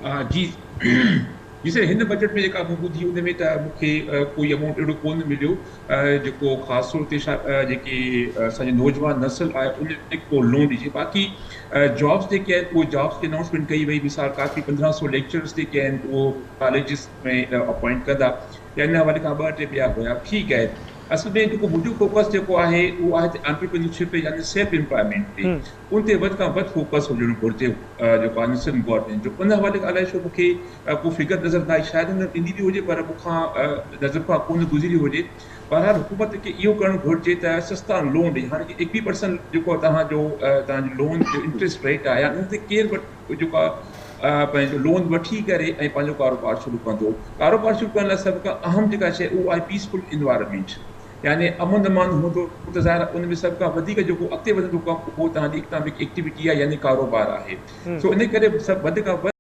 जी जी sir, हिन budget में जेका मूं ॿुधी उन में त मूंखे कोई अमाउंट अहिड़ो कोन मिलियो जेको ख़ासि तौर ते जेके असांजी नौजवान नस्ल आहे उन को लोन ॾिजे। बाक़ी जॉब्स जेके आहिनि उहे जॉब्स जी अनाउंसमेंट कई वई, मिसाल काफ़ी 1500 लेक्चर्स जेके आहिनि उहो कॉलेजिस में अपॉइंट कंदा, या इन हवाले खां ॿ टे ॿिया हुया। ठीकु आहे, असल में जेको मुंहिंजो फोकस जेको आहे उहो आहे एंटरप्रेन्योरशिप यानी सेल्फ एम्प्लॉयमेंट ते, उन ते वधि खां वधि फोकस हुजणु घुरिजे जेको आहे नेशनल गवर्नमेंट जो। उन हवाले खां अलाए छो मूंखे को फिगर नज़र न आई, शायदि हुन ईंदी बि हुजे पर मूंखां नज़र खां कोन गुज़री हुजे। बहरहाल हुकूमत खे इहो करणु घुरिजे त सस्ता लोन ॾे। हाणे 21% जेको तव्हांजो लोन जो इंट्रस्ट रेट आहे, उन ते केरु जेको आहे पंहिंजो लोन वठी करे ऐं पंहिंजो कारोबार शुरू कंदो। कारोबार शुरू करण लाइ सभ खां अहम जेका शइ उहा आहे पीसफुल इन्वायरमेंट, यानी अमन अमान हूंदो त ज़ाहिर उन में सभ खां वधीक जेको अॻिते वधंदो कमु उहो तव्हांजी इकनॉमिक एक्टिविटी आहे यानी कारोबार आहे। सो इन करे सभु वधि खां वधि